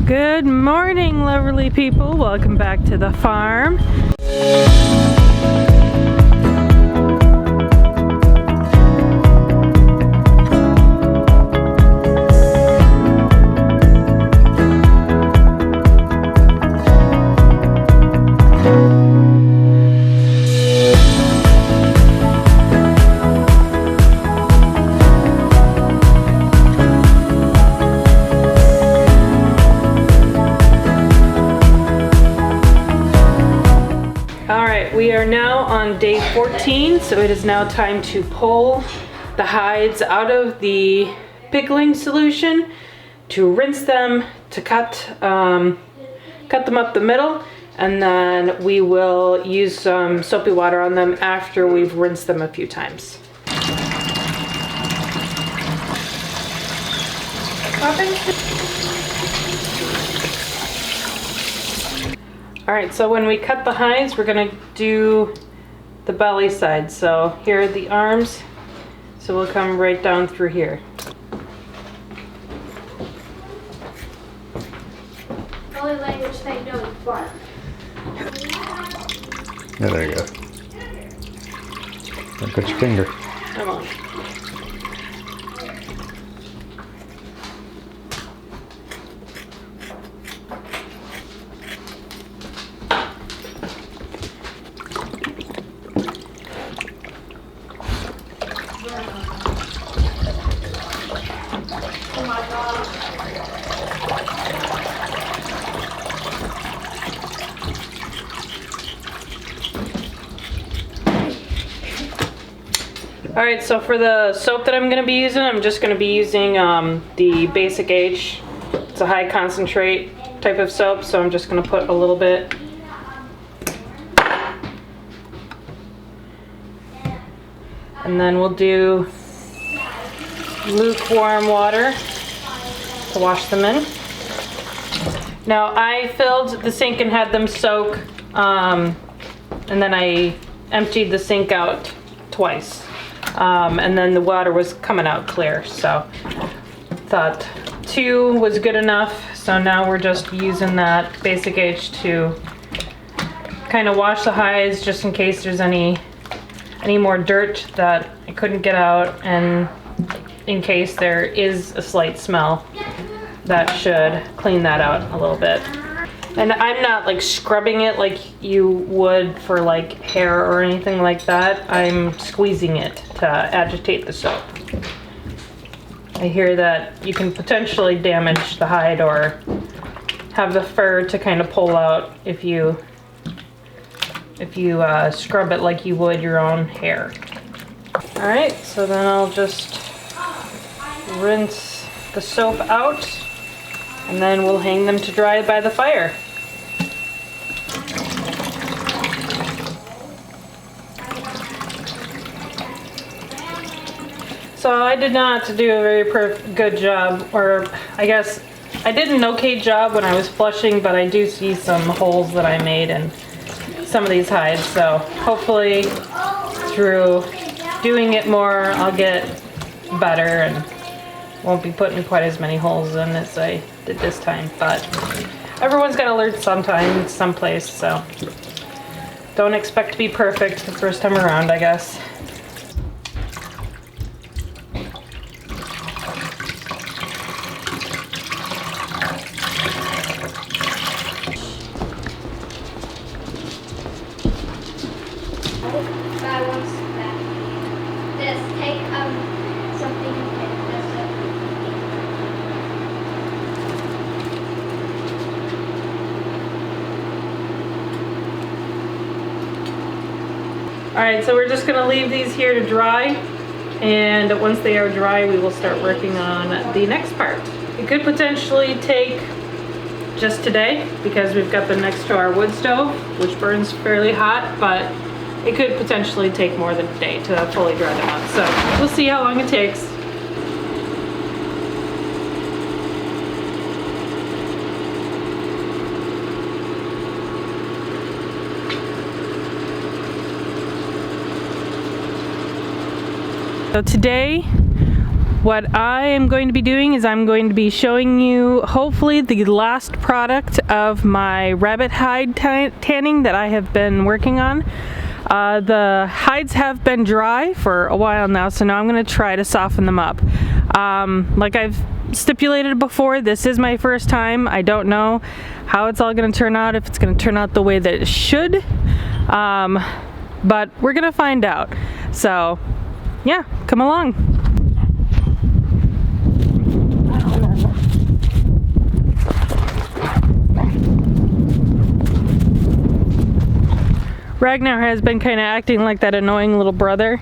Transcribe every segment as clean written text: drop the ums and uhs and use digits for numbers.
Good morning, lovely people. Welcome back to the farm. We are now on day 14, so it is now time to pull the hides out of the pickling solution, to rinse them, to cut them up the middle, and then we will use some soapy water on them after we've rinsed them a few times. Alright, so when we cut the hides, we're going to do the belly side. So here are the arms, so we'll come right down through here. The only language they know is bark. Yeah, there you go. Don't cut your finger. Come on. Alright, so for the soap that I'm going to be using, I'm just going to be using the Basic H. It's a high concentrate type of soap, so I'm just going to put a little bit. And then we'll do lukewarm water to wash them in. Now I filled the sink and had them soak, and then I emptied the sink out twice. And then the water was coming out clear, so thought 2 was good enough. So now we're just using that Basic H to kind of wash the hides, just in case there's any more dirt that I couldn't get out, and in case there is a slight smell, that should clean that out a little bit. And I'm not like scrubbing it like you would for like hair or anything like that. I'm squeezing it to agitate the soap. I hear that you can potentially damage the hide or have the fur to kind of pull out if you scrub it like you would your own hair. All right, so then I'll just rinse the soap out, and then we'll hang them to dry by the fire. So I did not do a very good job, or I guess I did an okay job when I was flushing, but I do see some holes that I made in some of these hides. So hopefully through doing it more, I'll get better and won't be putting quite as many holes in as I did this time. But everyone's got to learn sometime, someplace, so don't expect to be perfect the first time around, I guess. Alright, so we're just going to leave these here to dry, and once they are dry we will start working on the next part. It could potentially take just today because we've got them next to our wood stove, which burns fairly hot, but it could potentially take more than a day to fully dry them out. So we'll see how long it takes. So today what I am going to be doing is I'm going to be showing you hopefully the last product of my rabbit hide tanning that I have been working on. The hides have been dry for a while now, so now I'm going to try to soften them up. Like I've stipulated before, this is my first time. I don't know how it's all going to turn out, if it's going to turn out the way that it should, but we're going to find out. So yeah, come along. Ragnar has been kind of acting like that annoying little brother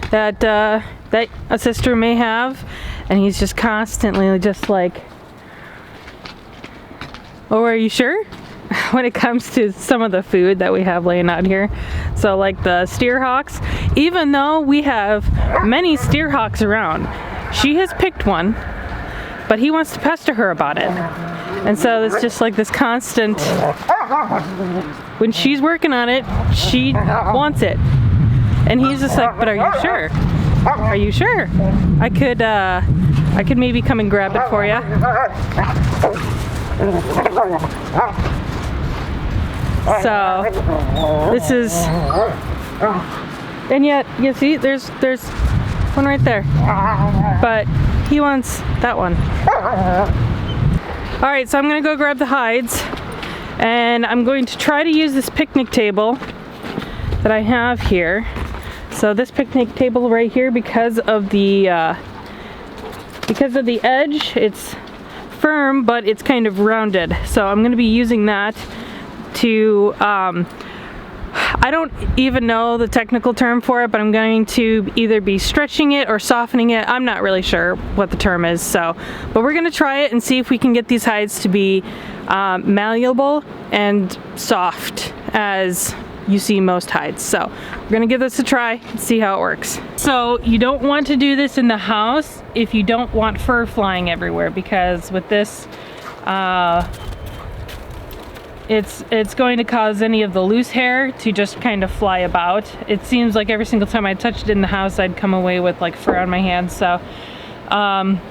that that a sister may have, and he's just constantly just like, oh, are you sure? When it comes to some of the food that we have laying out here. So like the steer hawks, even though we have many steer hawks around, she has picked one, but he wants to pester her about it. And so it's just like this constant, when she's working on it, she wants it. And he's just like, but are you sure? Are you sure? I could maybe come and grab it for you. So this is, and yet you see there's one right there, but he wants that one. All right, so I'm gonna go grab the hides, and I'm going to try to use this picnic table that I have here. So this picnic table right here, because of the edge, it's firm, but it's kind of rounded. So I'm gonna be using that to, I don't even know the technical term for it, but I'm going to either be stretching it or softening it. I'm not really sure what the term is, so, but we're gonna try it and see if we can get these hides to be malleable and soft as you see most hides. So we're gonna give this a try and see how it works. So you don't want to do this in the house if you don't want fur flying everywhere, because with this, it's going to cause any of the loose hair to just kind of fly about. It seems like every single time I touched it in the house, I'd come away with like fur on my hands. So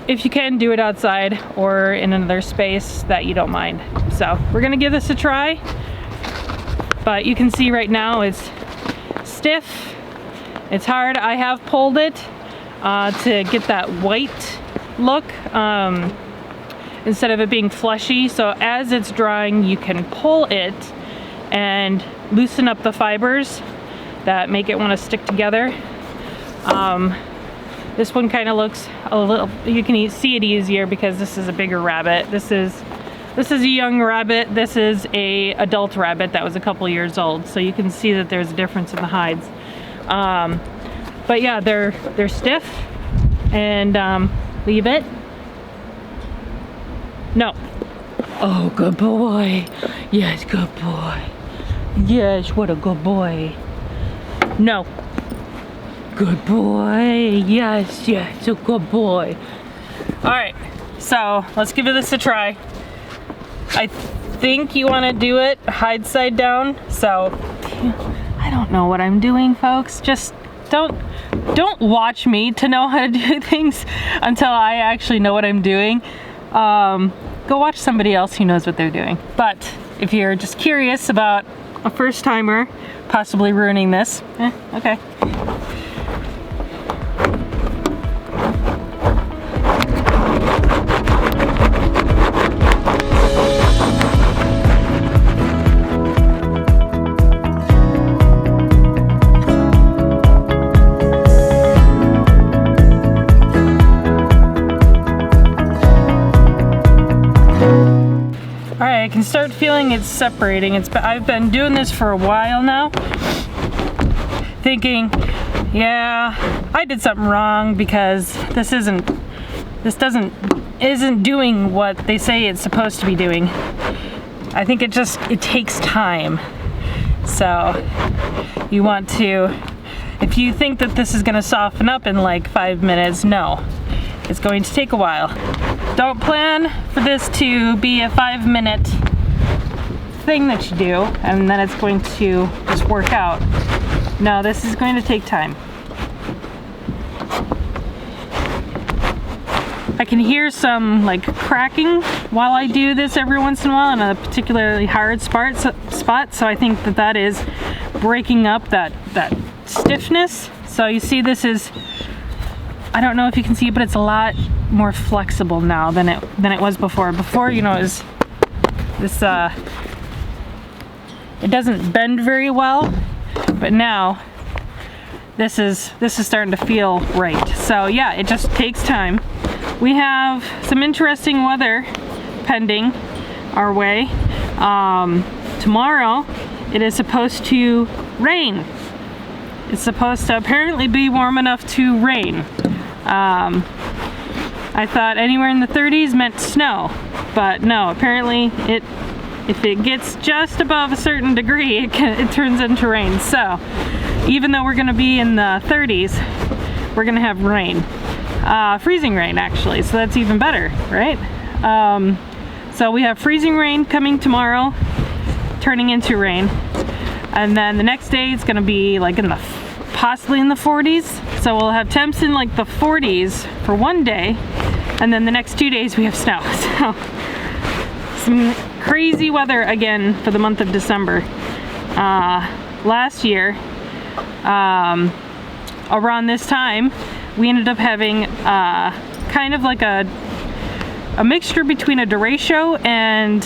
if you can, do it outside or in another space that you don't mind. So we're gonna give this a try, but you can see right now it's stiff, it's hard. I have pulled it to get that white look, instead of it being fleshy. So as it's drying, you can pull it and loosen up the fibers that make it want to stick together. This one kind of looks a little, you can see it easier because this is a bigger rabbit. This is a young rabbit. This is a adult rabbit that was a couple years old. So you can see that there's a difference in the hides. But yeah, they're stiff, and leave it. No. Oh, good boy. Yes, good boy. Yes, what a good boy. No. Good boy. Yes, yes, a good boy. All right, so let's give this a try. I think you want to do it hide side down. So I don't know what I'm doing, folks. Just don't watch me to know how to do things until I actually know what I'm doing. Go watch somebody else who knows what they're doing. But if you're just curious about a first timer possibly ruining this, okay. I can start feeling it's separating. I've been doing this for a while now, thinking, yeah, I did something wrong because this isn't doing what they say it's supposed to be doing. I think it takes time. So you want to, if you think that this is going to soften up in like 5 minutes, no, it's going to take a while. Don't plan for this to be a 5-minute thing that you do and then it's going to just work out. No, this is going to take time. I can hear some like cracking while I do this every once in a while on a particularly hard spot, so I think that that is breaking up that stiffness. So you see this is, I don't know if you can see it, but it's a lot more flexible now than it was before. Before, you know, it was this, it doesn't bend very well, but now this is starting to feel right. So yeah, it just takes time. We have some interesting weather pending our way. Tomorrow it is supposed to rain. It's supposed to apparently be warm enough to rain. I thought anywhere in the 30s meant snow, but no, apparently if it gets just above a certain degree, it turns into rain. So even though we're gonna be in the 30s, we're gonna have rain. Freezing rain actually, so that's even better, right? So we have freezing rain coming tomorrow, turning into rain. And then the next day it's gonna be like possibly in the 40s. So we'll have temps in like the 40s for one day, and then the next 2 days we have snow. So some crazy weather again for the month of December. Last year, around this time, we ended up having kind of like a mixture between a derecho and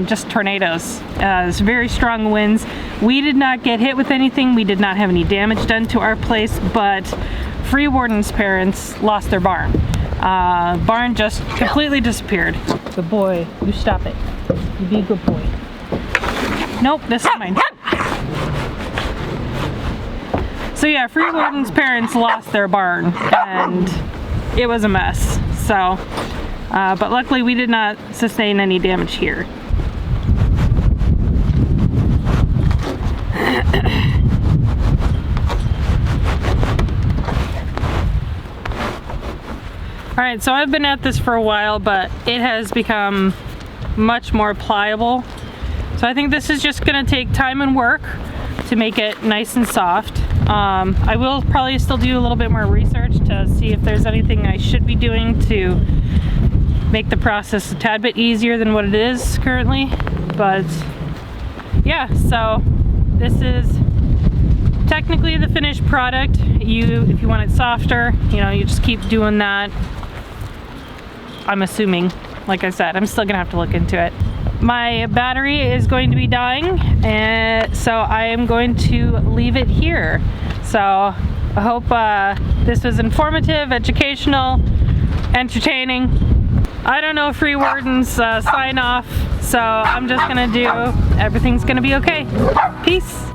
just tornadoes. It's very strong winds. We did not get hit with anything. We did not have any damage done to our place, but Free Warden's parents lost their barn. Barn just completely disappeared. Good boy. You stop it. You be a good boy. Nope, this is mine. So yeah, Free Warden's parents lost their barn, and it was a mess. So, but luckily we did not sustain any damage here. Alright, so I've been at this for a while, but it has become much more pliable. So I think this is just going to take time and work to make it nice and soft. I will probably still do a little bit more research to see if there's anything I should be doing to make the process a tad bit easier than what it is currently. But yeah, so this is technically the finished product. If you want it softer, you know, you just keep doing that. I'm assuming, like I said, I'm still gonna have to look into it. My battery is going to be dying, and so I am going to leave it here. So I hope this was informative, educational, entertaining. I don't know Free Warden's sign off, so I'm just gonna do everything's gonna be okay. Peace.